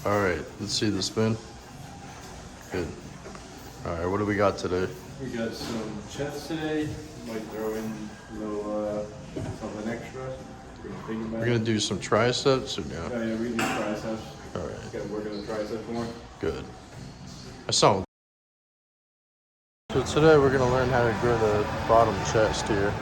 All right, let's see the spin. Good. All right, what do we got today? We got some chest today. Might throw in a little something extra. We're gonna do some triceps or no? Oh yeah, we do triceps. All right. Got to work on the triceps more. Good. I saw. So today we're gonna learn how to grow the bottom chest here.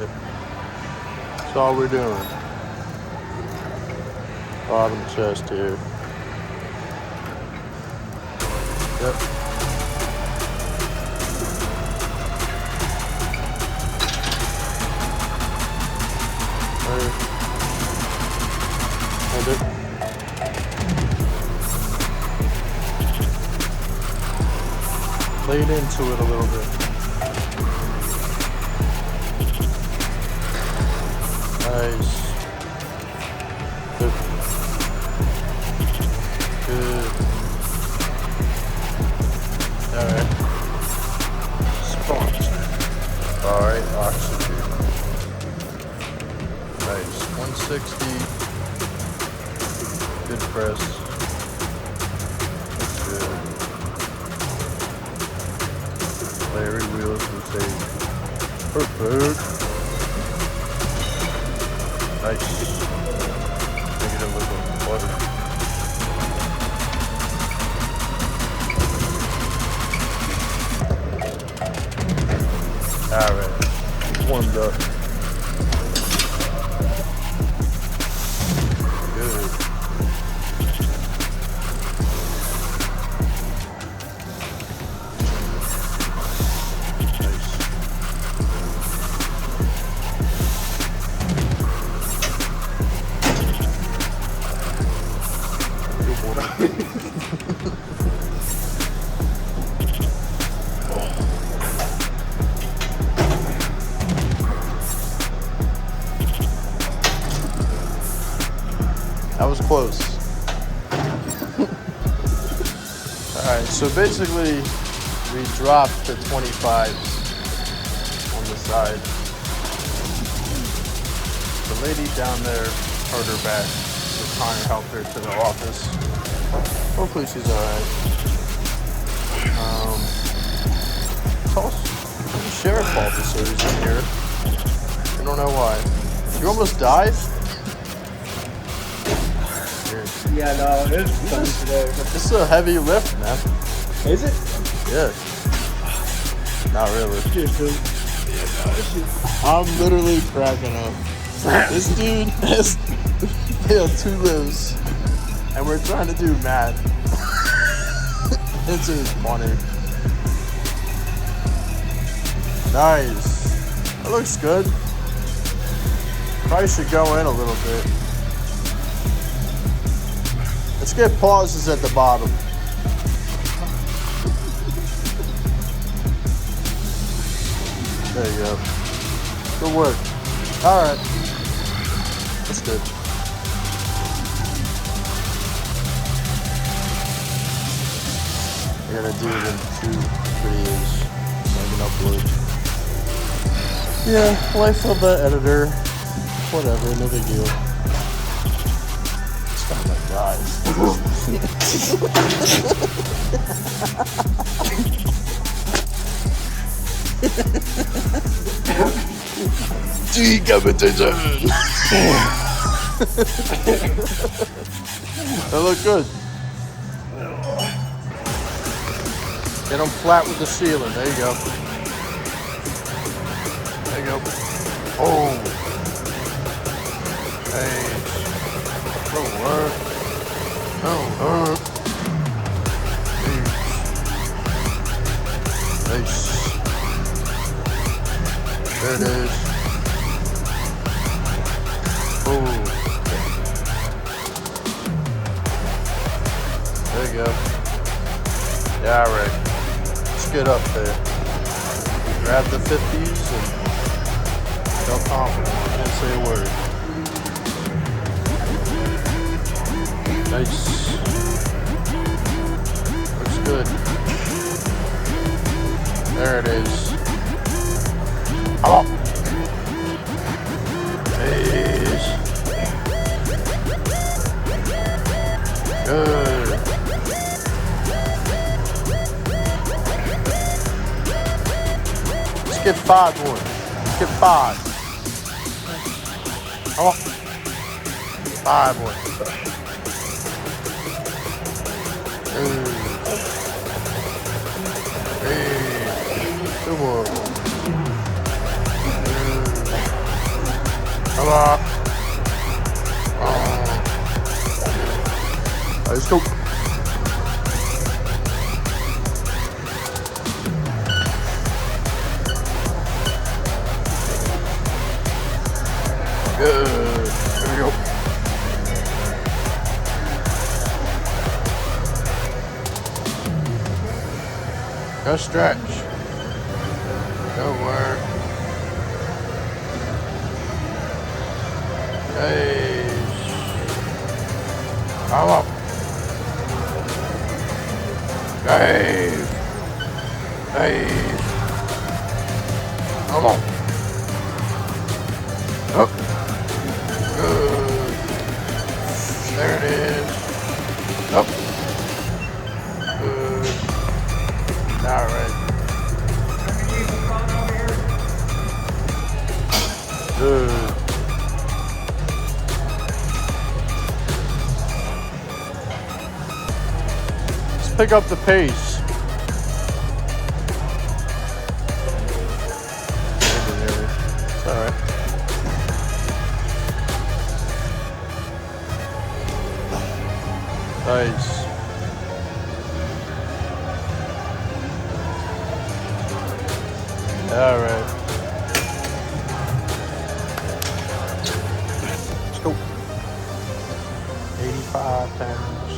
Yep. That's all we're doing. Bottom chest here. Yep. Hold it. Lay it into it a little bit. Nice. Good. Good. Alright. Sponge. Alright, oxygen. Nice. 160. Good press. That's good. Larry wheels will say perfect. Nice. Make it a little butter. Alright. Warmed up. Good. That was close. Alright, so basically we dropped the 25s on the side. The lady down there hurt her back. So Connor helped her to the office. Hopefully she's alright. The sheriff officer is in here. I don't know why. You almost died? Yeah, no, it's fun today. This is a heavy lift, man. Is it? Yeah. Not really. Dude. I'm literally cracking up. This dude has two lifts, and we're trying to do math. It's just funny. Nice. That looks good. Probably should go in a little bit. Let's get pauses at the bottom. There you go. Good work. All right. That's good. I gotta do it in 2 videos so I can upload. Yeah, life of the editor. Whatever, no big deal. Oh my God. Decapitation. That look good. Get them flat with the ceiling. There you go. There you go. Oh. Hey. Don't work. Don't hurt. Nice. There it is. Oh. There you go. Yeah, all right. Let's get up there. Grab the 50s and feel confident. Can't say a word. Nice. Looks good. There it is. Oh. Hey. get 5 more. Let's get 5. Come on. 5 more. Two more. Come on. Let's go. Good. There we go. Go stretch. Go work. Hey. Come on. Hey. Hey. Come on. Up. Good. There it is. Up. Good. All right. Good. Let's pick up the pace. It's all right. Nice. All right. Let's go. 85 pounds.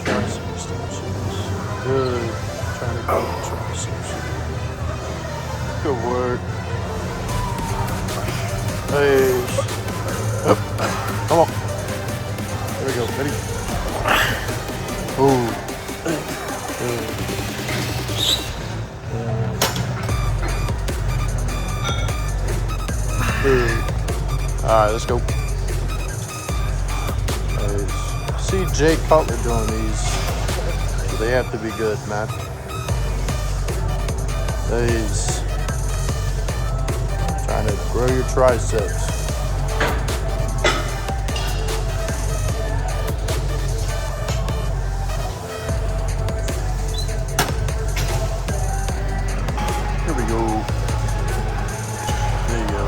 Tricep extensions. Good. Trying to go triceps. Good work. Nice. Up. Come on. There we go. Ready? Ooh. Good. Alright, let's go. Nice. See Jay Cutler doing these. So they have to be good, man. Nice. Trying to grow your triceps. Here we go. There you go.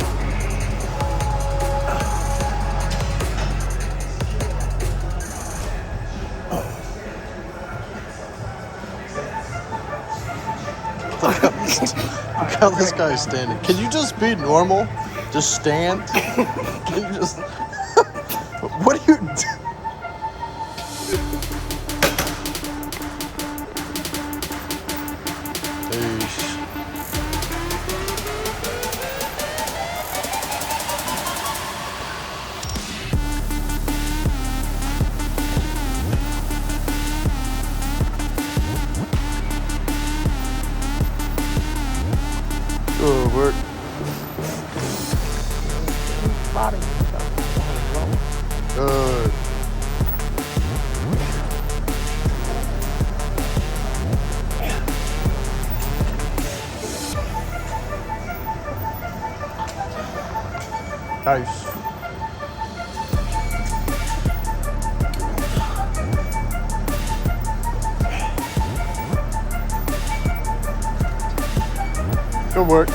Look how this guy's standing. Can you just be normal? Just stand? Can you just... What are you doing? Good work. Body. Good. Nice. Good work.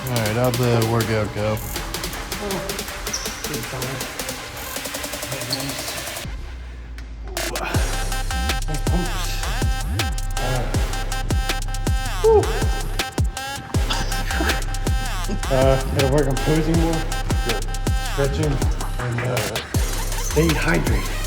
Alright, how'd the workout go? Good time. Gotta work on posing more, stretching, and stay hydrated.